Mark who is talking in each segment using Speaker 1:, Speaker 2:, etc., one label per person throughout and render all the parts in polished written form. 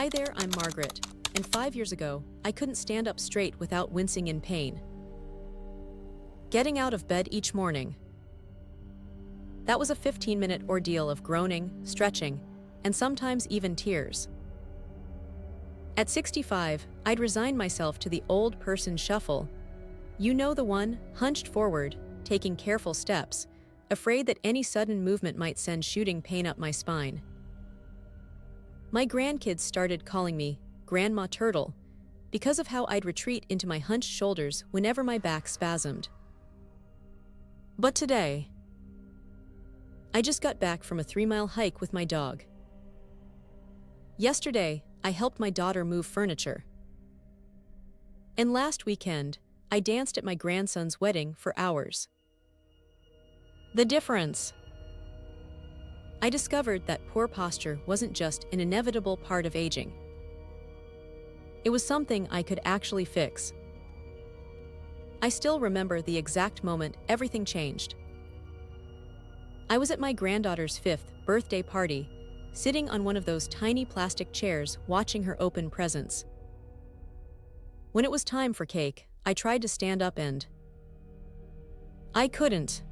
Speaker 1: Hi there, I'm Margaret, and 5 years ago, I couldn't stand up straight without wincing in pain. Getting out of bed each morning. That was a 15-minute ordeal of groaning, stretching, and sometimes even tears. At 65, I'd resigned myself to the old person shuffle. You know the one, hunched forward, taking careful steps, afraid that any sudden movement might send shooting pain up my spine. My grandkids started calling me Grandma Turtle because of how I'd retreat into my hunched shoulders whenever my back spasmed. But today, I just got back from a 3-mile hike with my dog. Yesterday, I helped my daughter move furniture. And last weekend, I danced at my grandson's wedding for hours. The difference. I discovered that poor posture wasn't just an inevitable part of aging. It was something I could actually fix. I still remember the exact moment everything changed. I was at my granddaughter's 5th birthday party, sitting on one of those tiny plastic chairs watching her open presents. When it was time for cake, I tried to stand up and I couldn't.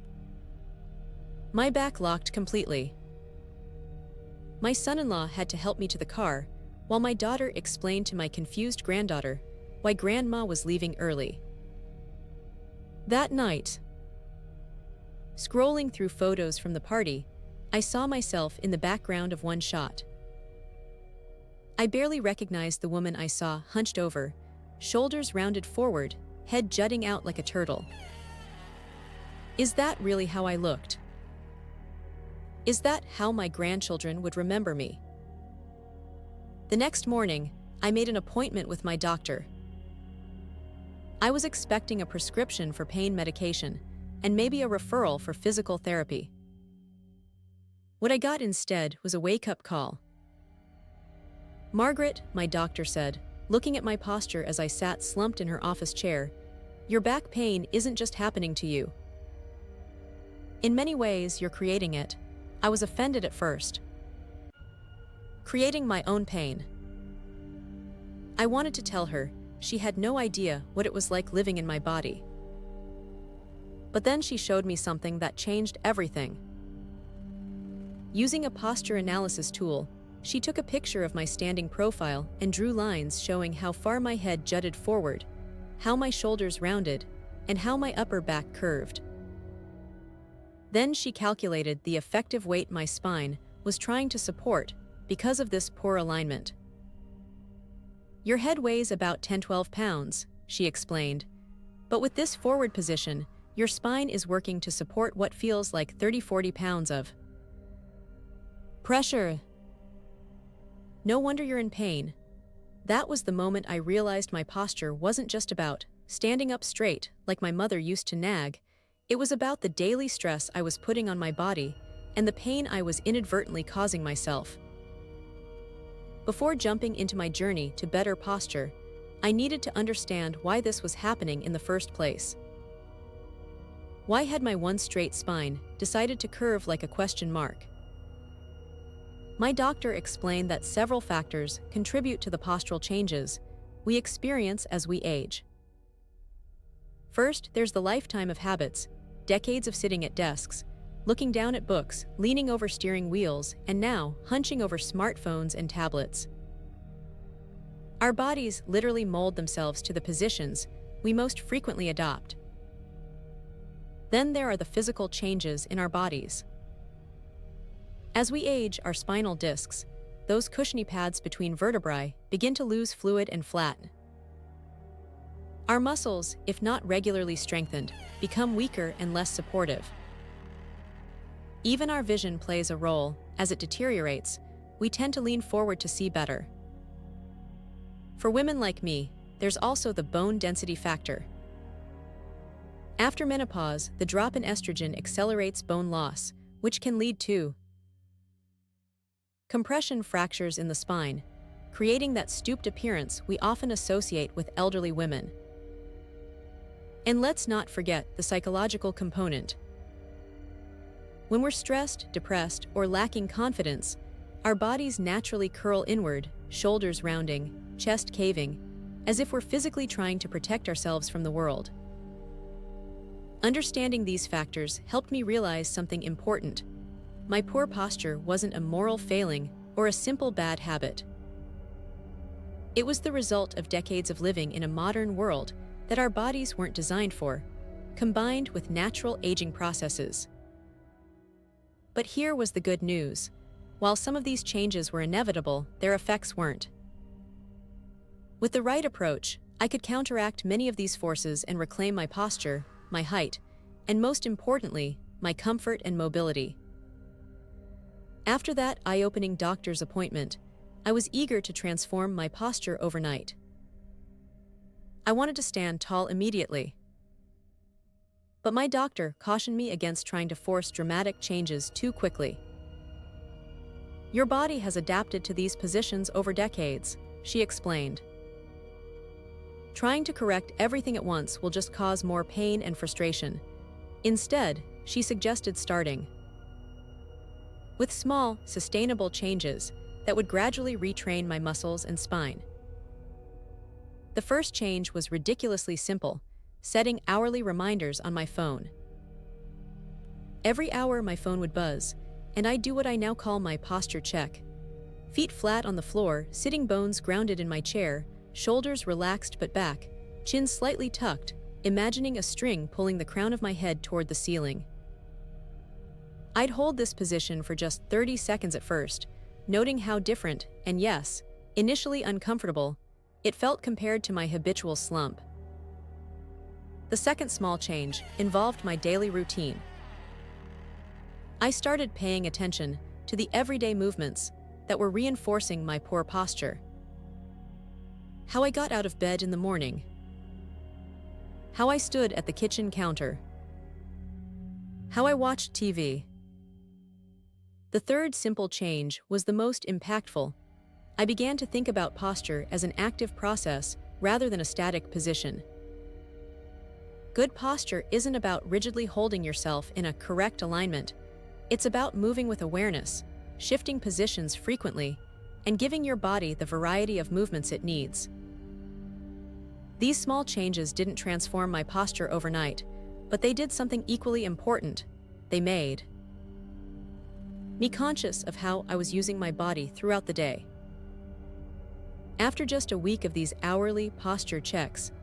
Speaker 1: My back locked completely. My son-in-law had to help me to the car, while my daughter explained to my confused granddaughter why Grandma was leaving early. That night, scrolling through photos from the party, I saw myself in the background of one shot. I barely recognized the woman I saw hunched over, shoulders rounded forward, head jutting out like a turtle. Is that really how I looked? Is that how my grandchildren would remember me? The next morning, I made an appointment with my doctor. I was expecting a prescription for pain medication and maybe a referral for physical therapy. What I got instead was a wake-up call. Margaret, my doctor said, looking at my posture as I sat slumped in her office chair, your back pain isn't just happening to you. In many ways, you're creating it. I was offended at first. Creating my own pain. I wanted to tell her she had no idea what it was like living in my body. But then she showed me something that changed everything. Using a posture analysis tool, she took a picture of my standing profile and drew lines showing how far my head jutted forward, how my shoulders rounded, and how my upper back curved. Then she calculated the effective weight my spine was trying to support because of this poor alignment. Your head weighs about 10-12 pounds, she explained, but with this forward position, your spine is working to support what feels like 30-40 pounds of pressure. No wonder you're in pain. That was the moment I realized my posture wasn't just about standing up straight like my mother used to nag. It was about the daily stress I was putting on my body and the pain I was inadvertently causing myself. Before jumping into my journey to better posture, I needed to understand why this was happening in the first place. Why had my once straight spine decided to curve like a question mark? My doctor explained that several factors contribute to the postural changes we experience as we age. First, there's the lifetime of habits, decades of sitting at desks, looking down at books, leaning over steering wheels, and now hunching over smartphones and tablets. Our bodies literally mold themselves to the positions we most frequently adopt. Then there are the physical changes in our bodies. As we age, our spinal discs, those cushiony pads between vertebrae, begin to lose fluid and flatten. Our muscles, if not regularly strengthened, become weaker and less supportive. Even our vision plays a role. As it deteriorates, we tend to lean forward to see better. For women like me, there's also the bone density factor. After menopause, the drop in estrogen accelerates bone loss, which can lead to compression fractures in the spine, creating that stooped appearance we often associate with elderly women. And let's not forget the psychological component. When we're stressed, depressed, or lacking confidence, Our bodies naturally curl inward, shoulders rounding, chest caving, as if we're physically trying to protect ourselves from the world. Understanding these factors helped me realize something important. My poor posture wasn't a moral failing or a simple bad habit. It was the result of decades of living in a modern world that our bodies weren't designed for, combined with natural aging processes. But here was the good news. While some of these changes were inevitable, their effects weren't. With the right approach, I could counteract many of these forces and reclaim my posture, my height, and most importantly, my comfort and mobility. After that eye-opening doctor's appointment, I was eager to transform my posture overnight. I wanted to stand tall immediately. But my doctor cautioned me against trying to force dramatic changes too quickly. Your body has adapted to these positions over decades, she explained. Trying to correct everything at once will just cause more pain and frustration. Instead, she suggested starting with small, sustainable changes that would gradually retrain my muscles and spine. The first change was ridiculously simple, setting hourly reminders on my phone. Every hour my phone would buzz, and I'd do what I now call my posture check. Feet flat on the floor, sitting bones grounded in my chair, shoulders relaxed but back, chin slightly tucked, imagining a string pulling the crown of my head toward the ceiling. I'd hold this position for just 30 seconds at first, noting how different, and yes, initially uncomfortable, it felt compared to my habitual slump. The second small change involved my daily routine. I started paying attention to the everyday movements that were reinforcing my poor posture. How I got out of bed in the morning. How I stood at the kitchen counter. How I watched TV. The third simple change was the most impactful. I began to think about posture as an active process rather than a static position. Good posture isn't about rigidly holding yourself in a correct alignment. It's about moving with awareness, shifting positions frequently, and giving your body the variety of movements it needs. These small changes didn't transform my posture overnight, but they did something equally important. They made me conscious of how I was using my body throughout the day. After just a week of these hourly posture checks,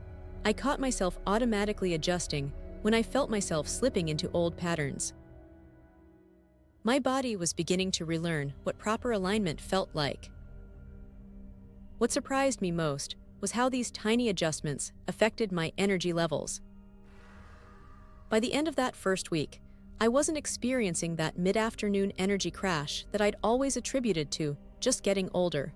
Speaker 1: I caught myself automatically adjusting when I felt myself slipping into old patterns. My body was beginning to relearn what proper alignment felt like. What surprised me most was how these tiny adjustments affected my energy levels. By the end of that first week, I wasn't experiencing that mid-afternoon energy crash that I'd always attributed to just getting older.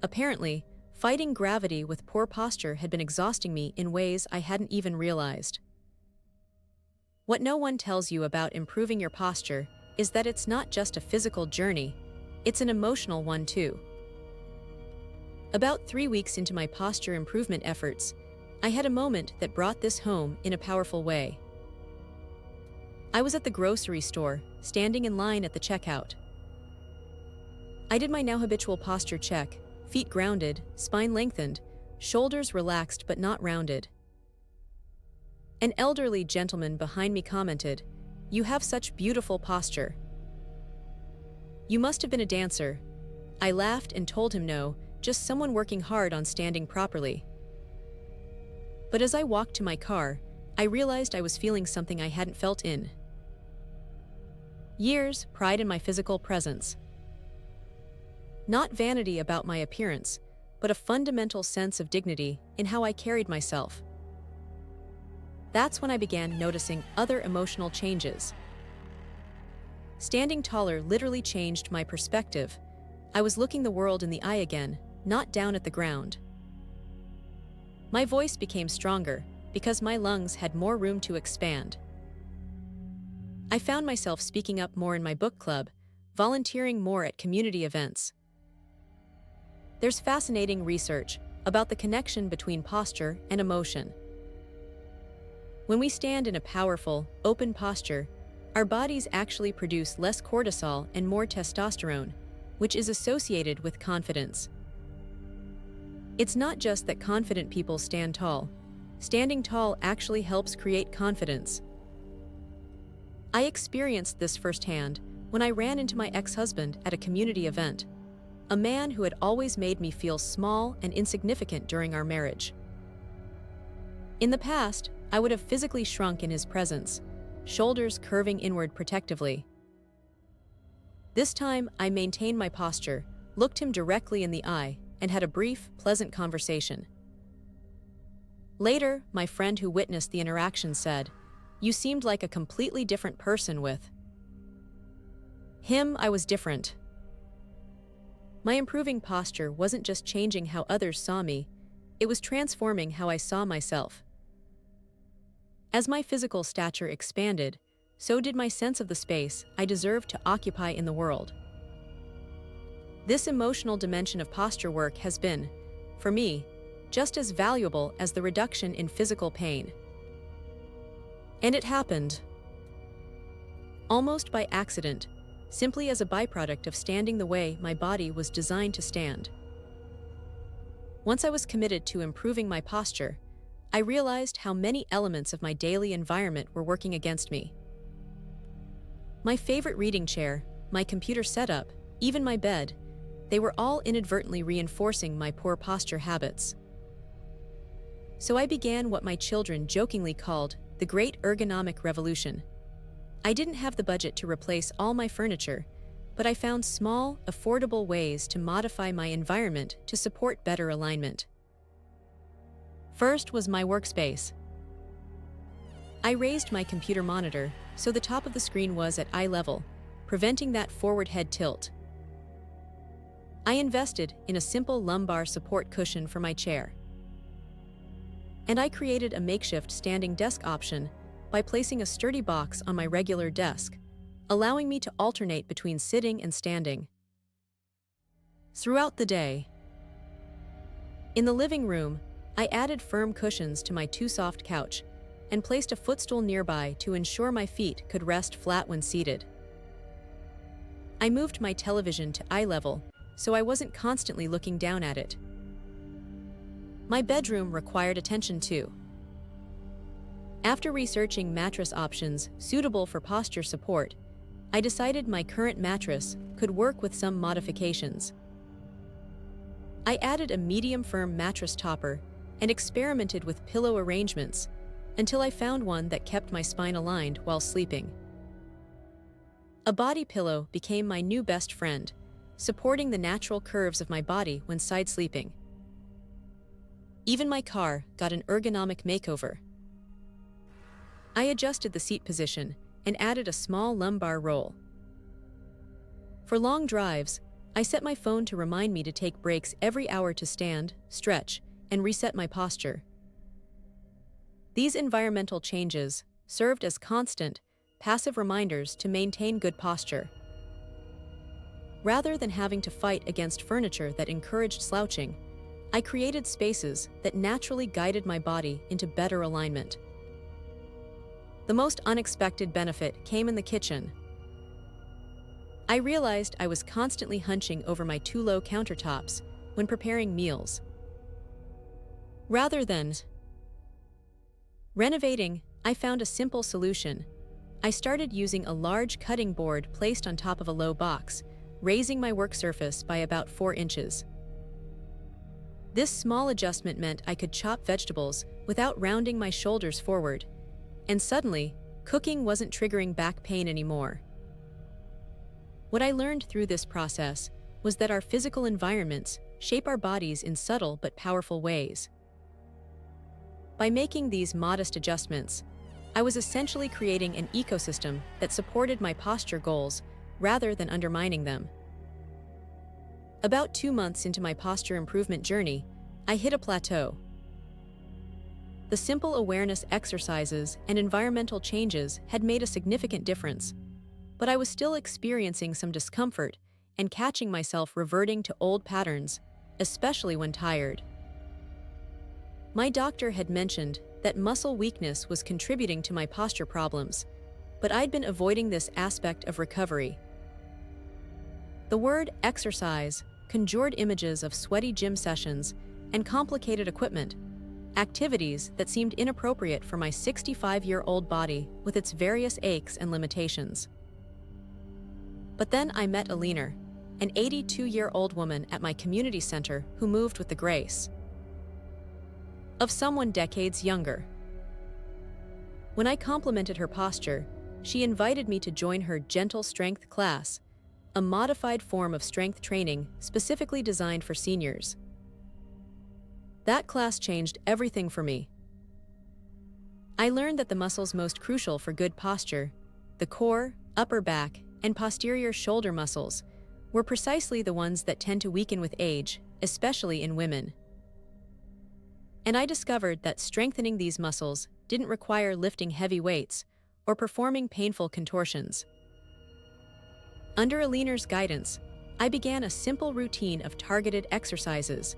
Speaker 1: Apparently, fighting gravity with poor posture had been exhausting me in ways I hadn't even realized. What no one tells you about improving your posture is that it's not just a physical journey, it's an emotional one too. About 3 weeks into my posture improvement efforts, I had a moment that brought this home in a powerful way. I was at the grocery store, standing in line at the checkout. I did my now habitual posture check, feet grounded, spine lengthened, shoulders relaxed but not rounded. An elderly gentleman behind me commented, "You have such beautiful posture." "You must have been a dancer." I laughed and told him no, just someone working hard on standing properly. But as I walked to my car, I realized I was feeling something I hadn't felt in years, pride in my physical presence. Not vanity about my appearance, but a fundamental sense of dignity in how I carried myself. That's when I began noticing other emotional changes. Standing taller literally changed my perspective. I was looking the world in the eye again, not down at the ground. My voice became stronger because my lungs had more room to expand. I found myself speaking up more in my book club, volunteering more at community events. There's fascinating research about the connection between posture and emotion. When we stand in a powerful, open posture, our bodies actually produce less cortisol and more testosterone, which is associated with confidence. It's not just that confident people stand tall. Standing tall actually helps create confidence. I experienced this firsthand when I ran into my ex-husband at a community event, a man who had always made me feel small and insignificant during our marriage. In the past, I would have physically shrunk in his presence, shoulders curving inward protectively. This time, I maintained my posture, looked him directly in the eye, and had a brief, pleasant conversation. Later, my friend who witnessed the interaction said, "You seemed like a completely different person with him." I was different. My improving posture wasn't just changing how others saw me, it was transforming how I saw myself. As my physical stature expanded, so did my sense of the space I deserved to occupy in the world. This emotional dimension of posture work has been, for me, just as valuable as the reduction in physical pain. And it happened almost by accident, simply as a byproduct of standing the way my body was designed to stand. Once I was committed to improving my posture, I realized how many elements of my daily environment were working against me. My favorite reading chair, my computer setup, even my bed, they were all inadvertently reinforcing my poor posture habits. So I began what my children jokingly called the Great Ergonomic Revolution. I didn't have the budget to replace all my furniture, but I found small, affordable ways to modify my environment to support better alignment. First was my workspace. I raised my computer monitor so the top of the screen was at eye level, preventing that forward head tilt. I invested in a simple lumbar support cushion for my chair. And I created a makeshift standing desk option by placing a sturdy box on my regular desk, allowing me to alternate between sitting and standing. Throughout the day, in the living room, I added firm cushions to my too-soft couch and placed a footstool nearby to ensure my feet could rest flat when seated. I moved my television to eye level so I wasn't constantly looking down at it. My bedroom required attention too. After researching mattress options suitable for posture support, I decided my current mattress could work with some modifications. I added a medium-firm mattress topper and experimented with pillow arrangements until I found one that kept my spine aligned while sleeping. A body pillow became my new best friend, supporting the natural curves of my body when side sleeping. Even my car got an ergonomic makeover. I adjusted the seat position and added a small lumbar roll. For long drives, I set my phone to remind me to take breaks every hour to stand, stretch, and reset my posture. These environmental changes served as constant, passive reminders to maintain good posture. Rather than having to fight against furniture that encouraged slouching, I created spaces that naturally guided my body into better alignment. The most unexpected benefit came in the kitchen. I realized I was constantly hunching over my too low countertops when preparing meals. Rather than renovating, I found a simple solution. I started using a large cutting board placed on top of a low box, raising my work surface by about 4 inches. This small adjustment meant I could chop vegetables without rounding my shoulders forward, and suddenly, cooking wasn't triggering back pain anymore. What I learned through this process was that our physical environments shape our bodies in subtle but powerful ways. By making these modest adjustments, I was essentially creating an ecosystem that supported my posture goals rather than undermining them. About 2 months into my posture improvement journey, I hit a plateau. The simple awareness exercises and environmental changes had made a significant difference, but I was still experiencing some discomfort and catching myself reverting to old patterns, especially when tired. My doctor had mentioned that muscle weakness was contributing to my posture problems, but I'd been avoiding this aspect of recovery. The word exercise conjured images of sweaty gym sessions and complicated equipment, activities that seemed inappropriate for my 65-year-old body with its various aches and limitations. But then I met Alina, an 82-year-old woman at my community center who moved with the grace of someone decades younger. When I complimented her posture, she invited me to join her gentle strength class, a modified form of strength training specifically designed for seniors. That class changed everything for me. I learned that the muscles most crucial for good posture, the core, upper back, and posterior shoulder muscles, were precisely the ones that tend to weaken with age, especially in women. And I discovered that strengthening these muscles didn't require lifting heavy weights or performing painful contortions. Under Alina's guidance, I began a simple routine of targeted exercises,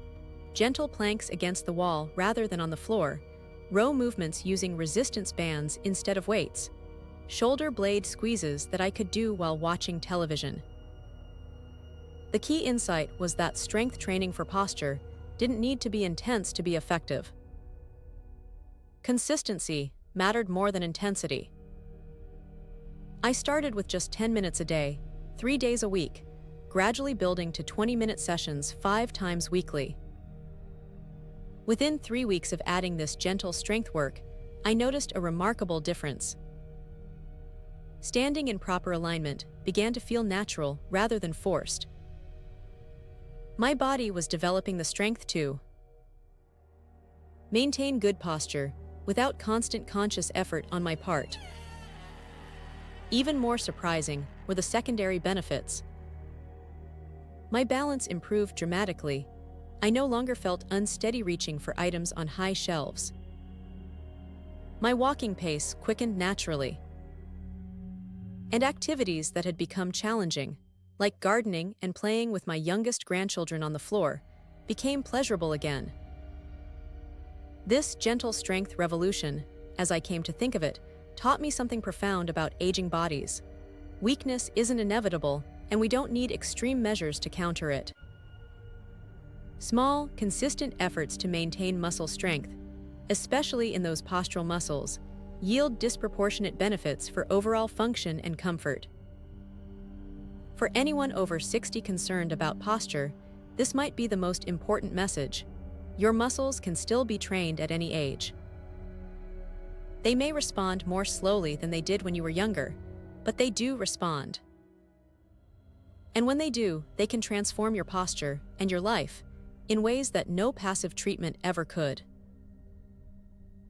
Speaker 1: gentle planks against the wall rather than on the floor, row movements using resistance bands instead of weights, shoulder blade squeezes that I could do while watching television. The key insight was that strength training for posture didn't need to be intense to be effective. Consistency mattered more than intensity. I started with just 10 minutes a day, 3 days a week, gradually building to 20-minute sessions 5 times weekly. Within 3 weeks of adding this gentle strength work, I noticed a remarkable difference. Standing in proper alignment began to feel natural rather than forced. My body was developing the strength to maintain good posture without constant conscious effort on my part. Even more surprising were the secondary benefits. My balance improved dramatically. I no longer felt unsteady reaching for items on high shelves. My walking pace quickened naturally. And activities that had become challenging, like gardening and playing with my youngest grandchildren on the floor, became pleasurable again. This gentle strength revolution, as I came to think of it, taught me something profound about aging bodies. Weakness isn't inevitable, and we don't need extreme measures to counter it. Small, consistent efforts to maintain muscle strength, especially in those postural muscles, yield disproportionate benefits for overall function and comfort. For anyone over 60 concerned about posture, this might be the most important message. Your muscles can still be trained at any age. They may respond more slowly than they did when you were younger, but they do respond. And when they do, they can transform your posture and your life in ways that no passive treatment ever could.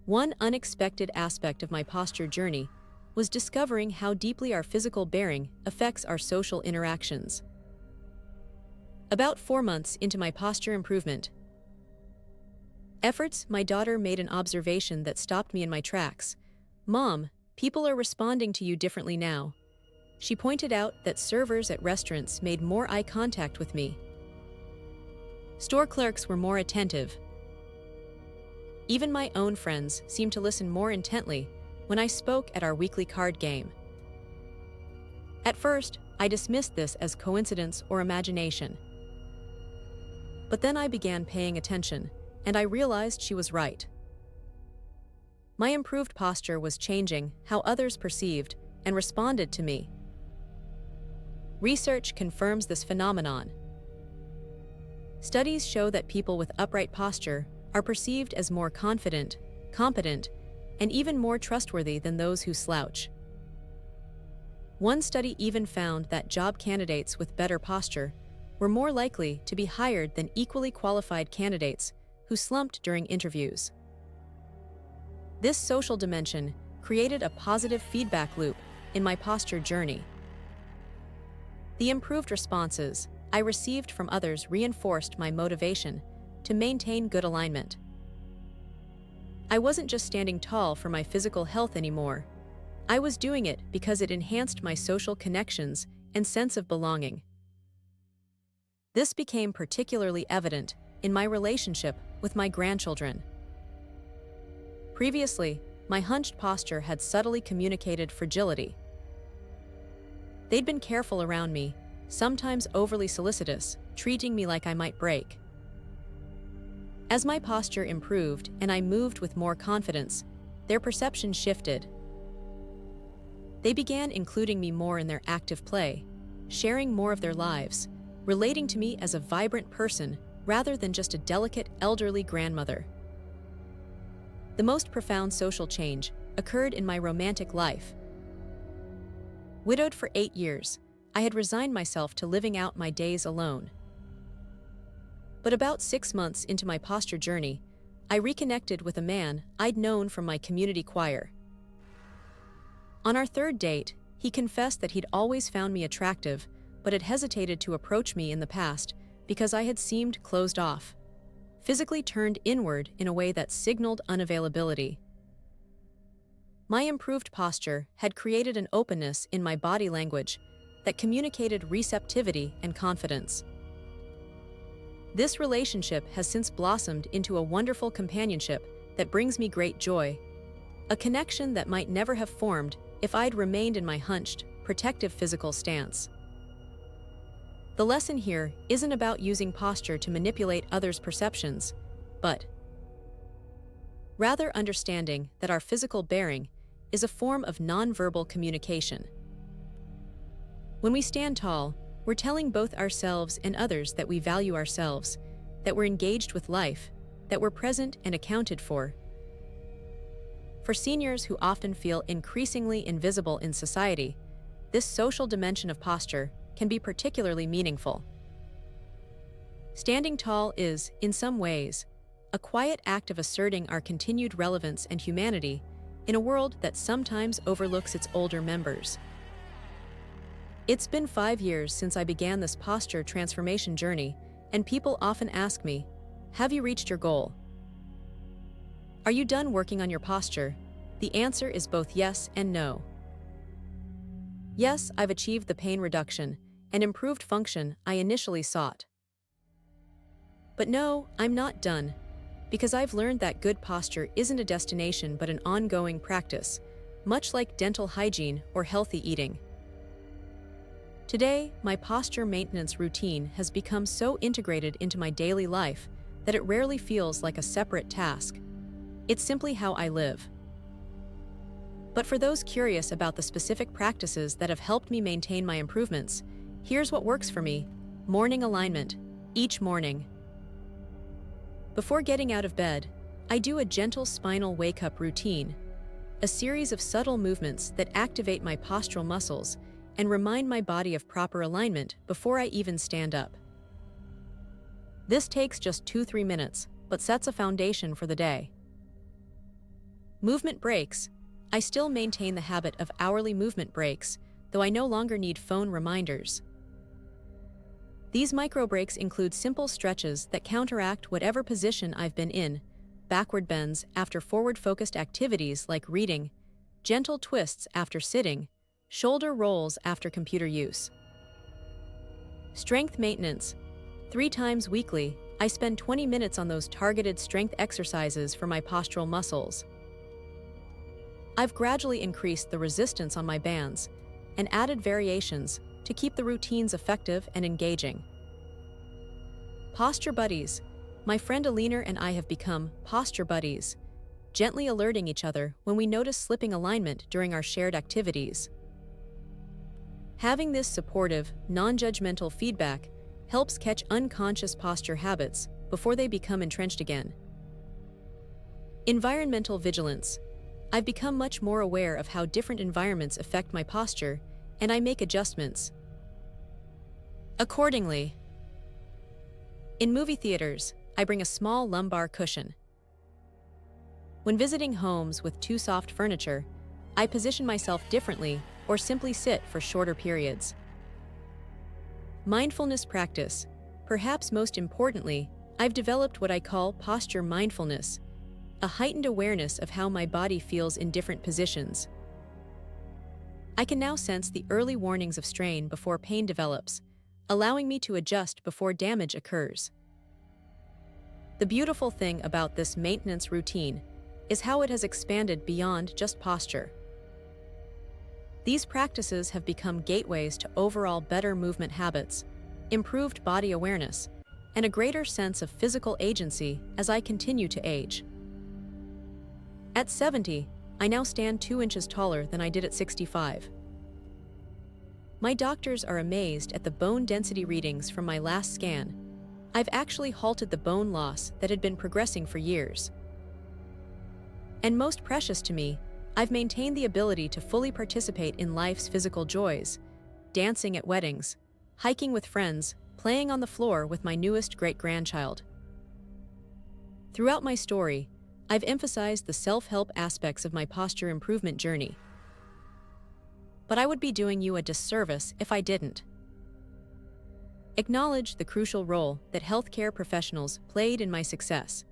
Speaker 1: One unexpected aspect of my posture journey was discovering how deeply our physical bearing affects our social interactions. About 4 months into my posture improvement efforts, my daughter made an observation that stopped me in my tracks. "Mom, people are responding to you differently now." She pointed out that servers at restaurants made more eye contact with me. Store clerks were more attentive. Even my own friends seemed to listen more intently when I spoke at our weekly card game. At first, I dismissed this as coincidence or imagination. But then I began paying attention, and I realized she was right. My improved posture was changing how others perceived and responded to me. Research confirms this phenomenon. Studies show that people with upright posture are perceived as more confident, competent, and even more trustworthy than those who slouch. One study even found that job candidates with better posture were more likely to be hired than equally qualified candidates who slumped during interviews. This social dimension created a positive feedback loop in my posture journey. The improved responses I received from others reinforced my motivation to maintain good alignment. I wasn't just standing tall for my physical health anymore. I was doing it because it enhanced my social connections and sense of belonging. This became particularly evident in my relationship with my grandchildren. Previously, my hunched posture had subtly communicated fragility. They'd been careful around me, sometimes overly solicitous, treating me like I might break. As my posture improved and I moved with more confidence, their perception shifted. They began including me more in their active play, sharing more of their lives, relating to me as a vibrant person rather than just a delicate elderly grandmother. The most profound social change occurred in my romantic life. Widowed for 8 years, I had resigned myself to living out my days alone. But about 6 months into my posture journey, I reconnected with a man I'd known from my community choir. On our third date, he confessed that he'd always found me attractive, but had hesitated to approach me in the past because I had seemed closed off, physically turned inward in a way that signaled unavailability. My improved posture had created an openness in my body language that communicated receptivity and confidence. This relationship has since blossomed into a wonderful companionship that brings me great joy, a connection that might never have formed if I'd remained in my hunched, protective physical stance. The lesson here isn't about using posture to manipulate others' perceptions, but rather understanding that our physical bearing is a form of nonverbal communication. When we stand tall, we're telling both ourselves and others that we value ourselves, that we're engaged with life, that we're present and accounted for. For seniors who often feel increasingly invisible in society, this social dimension of posture can be particularly meaningful. Standing tall is, in some ways, a quiet act of asserting our continued relevance and humanity in a world that sometimes overlooks its older members. It's been 5 years since I began this posture transformation journey, and people often ask me, "Have you reached your goal? Are you done working on your posture?" The answer is both yes and no. Yes, I've achieved the pain reduction and improved function I initially sought. But no, I'm not done, because I've learned that good posture isn't a destination but an ongoing practice, much like dental hygiene or healthy eating. Today, my posture maintenance routine has become so integrated into my daily life that it rarely feels like a separate task. It's simply how I live. But for those curious about the specific practices that have helped me maintain my improvements, here's what works for me: morning alignment, each morning. Before getting out of bed, I do a gentle spinal wake-up routine, a series of subtle movements that activate my postural muscles and remind my body of proper alignment before I even stand up. This takes just 2-3 minutes, but sets a foundation for the day. Movement breaks. I still maintain the habit of hourly movement breaks, though I no longer need phone reminders. These micro breaks include simple stretches that counteract whatever position I've been in, backward bends after forward-focused activities like reading, gentle twists after sitting, shoulder rolls after computer use. Strength maintenance. 3 times weekly, I spend 20 minutes on those targeted strength exercises for my postural muscles. I've gradually increased the resistance on my bands and added variations to keep the routines effective and engaging. Posture buddies. My friend Alina and I have become posture buddies, gently alerting each other when we notice slipping alignment during our shared activities. Having this supportive, non-judgmental feedback helps catch unconscious posture habits before they become entrenched again. Environmental vigilance. I've become much more aware of how different environments affect my posture, and I make adjustments accordingly. In movie theaters, I bring a small lumbar cushion. When visiting homes with too soft furniture, I position myself differently or simply sit for shorter periods. Mindfulness practice. Perhaps most importantly, I've developed what I call posture mindfulness, a heightened awareness of how my body feels in different positions. I can now sense the early warnings of strain before pain develops, allowing me to adjust before damage occurs. The beautiful thing about this maintenance routine is how it has expanded beyond just posture. These practices have become gateways to overall better movement habits, improved body awareness, and a greater sense of physical agency as I continue to age. At 70, I now stand 2 inches taller than I did at 65. My doctors are amazed at the bone density readings from my last scan. I've actually halted the bone loss that had been progressing for years. And most precious to me, I've maintained the ability to fully participate in life's physical joys, dancing at weddings, hiking with friends, playing on the floor with my newest great-grandchild. Throughout my story, I've emphasized the self-help aspects of my posture improvement journey. But I would be doing you a disservice if I didn't. Acknowledge the crucial role that healthcare professionals played in my success.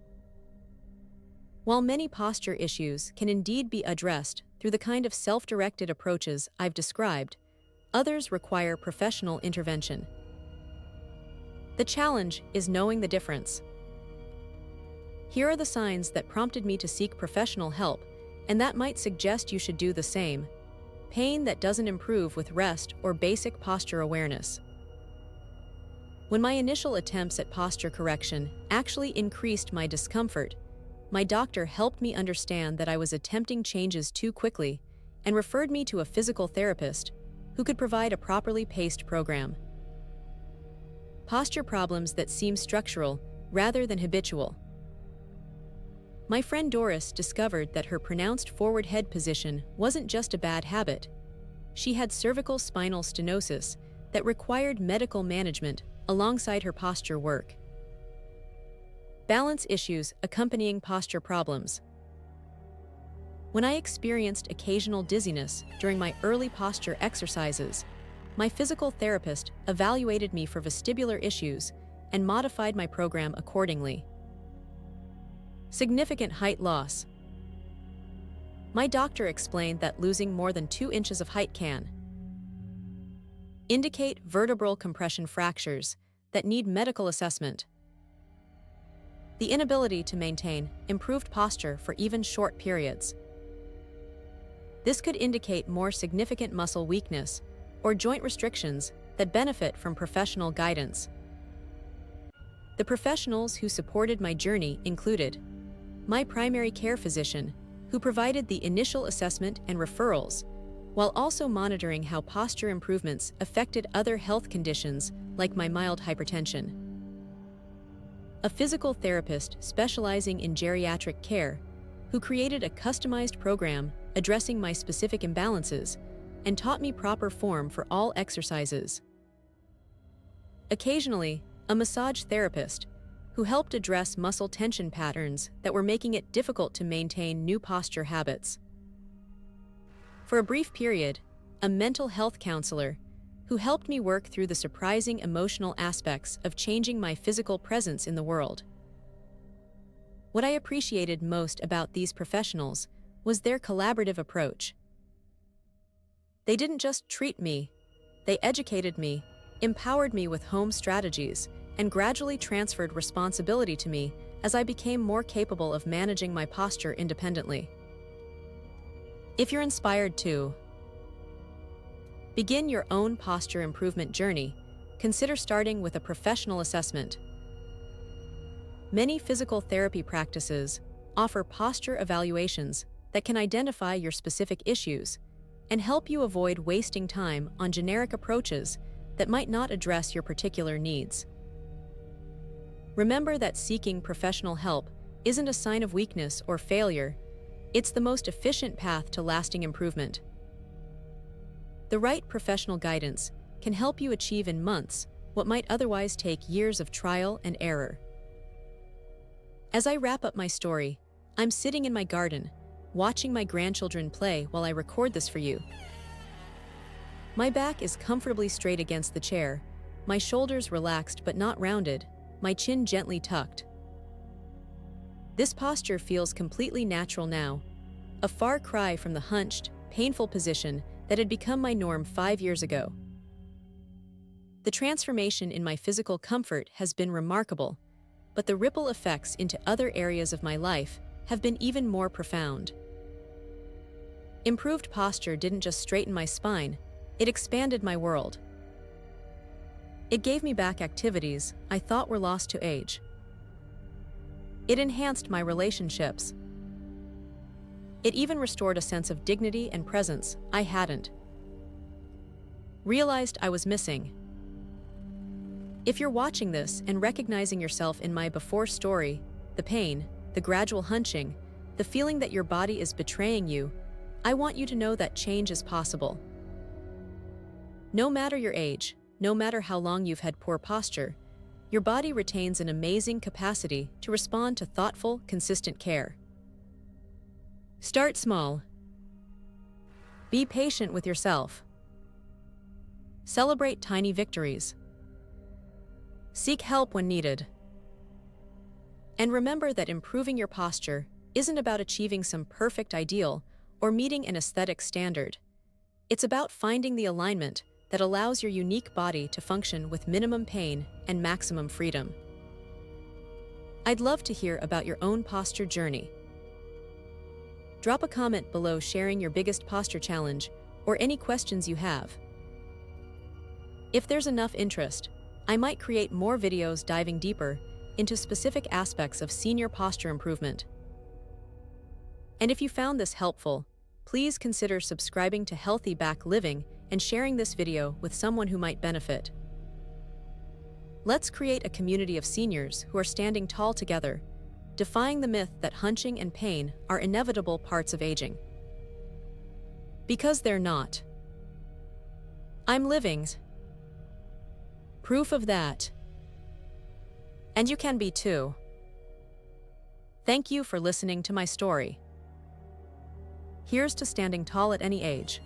Speaker 1: While many posture issues can indeed be addressed through the kind of self-directed approaches I've described, others require professional intervention. The challenge is knowing the difference. Here are the signs that prompted me to seek professional help, and that might suggest you should do the same. Pain that doesn't improve with rest or basic posture awareness. When my initial attempts at posture correction actually increased my discomfort, my doctor helped me understand that I was attempting changes too quickly and referred me to a physical therapist who could provide a properly paced program. Posture problems that seem structural rather than habitual. My friend Doris discovered that her pronounced forward head position wasn't just a bad habit. She had cervical spinal stenosis that required medical management alongside her posture work. Balance issues accompanying posture problems. When I experienced occasional dizziness during my early posture exercises, my physical therapist evaluated me for vestibular issues and modified my program accordingly. Significant height loss. My doctor explained that losing more than 2 inches of height can indicate vertebral compression fractures that need medical assessment. The inability to maintain improved posture for even short periods. This could indicate more significant muscle weakness or joint restrictions that benefit from professional guidance. The professionals who supported my journey included my primary care physician, who provided the initial assessment and referrals, while also monitoring how posture improvements affected other health conditions like my mild hypertension. A physical therapist specializing in geriatric care, who created a customized program addressing my specific imbalances and taught me proper form for all exercises. Occasionally, a massage therapist, who helped address muscle tension patterns that were making it difficult to maintain new posture habits. For a brief period, a mental health counselor, who helped me work through the surprising emotional aspects of changing my physical presence in the world. What I appreciated most about these professionals was their collaborative approach. They didn't just treat me, they educated me, empowered me with home strategies, and gradually transferred responsibility to me as I became more capable of managing my posture independently. If you're inspired to begin your own posture improvement journey, consider starting with a professional assessment. Many physical therapy practices offer posture evaluations that can identify your specific issues and help you avoid wasting time on generic approaches that might not address your particular needs. Remember that seeking professional help isn't a sign of weakness or failure. It's the most efficient path to lasting improvement. The right professional guidance can help you achieve in months what might otherwise take years of trial and error. As I wrap up my story, I'm sitting in my garden, watching my grandchildren play while I record this for you. My back is comfortably straight against the chair, my shoulders relaxed but not rounded, my chin gently tucked. This posture feels completely natural now, a far cry from the hunched, painful position that had become my norm 5 years ago. The transformation in my physical comfort has been remarkable, but the ripple effects into other areas of my life have been even more profound. Improved posture didn't just straighten my spine, it expanded my world. It gave me back activities I thought were lost to age. It enhanced my relationships. It even restored a sense of dignity and presence I hadn't realized I was missing. If you're watching this and recognizing yourself in my before story, the pain, the gradual hunching, the feeling that your body is betraying you, I want you to know that change is possible. No matter your age, no matter how long you've had poor posture, your body retains an amazing capacity to respond to thoughtful, consistent care. Start small. Be patient with yourself. Celebrate tiny victories. Seek help when needed. And remember that improving your posture isn't about achieving some perfect ideal or meeting an aesthetic standard. It's about finding the alignment that allows your unique body to function with minimum pain and maximum freedom. I'd love to hear about your own posture journey. Drop a comment below sharing your biggest posture challenge or any questions you have. If there's enough interest, I might create more videos diving deeper into specific aspects of senior posture improvement. And if you found this helpful, please consider subscribing to Healthy Back Living and sharing this video with someone who might benefit. Let's create a community of seniors who are standing tall together, defying the myth that hunching and pain are inevitable parts of aging. Because they're not. I'm living proof of that. And you can be too. Thank you for listening to my story. Here's to standing tall at any age.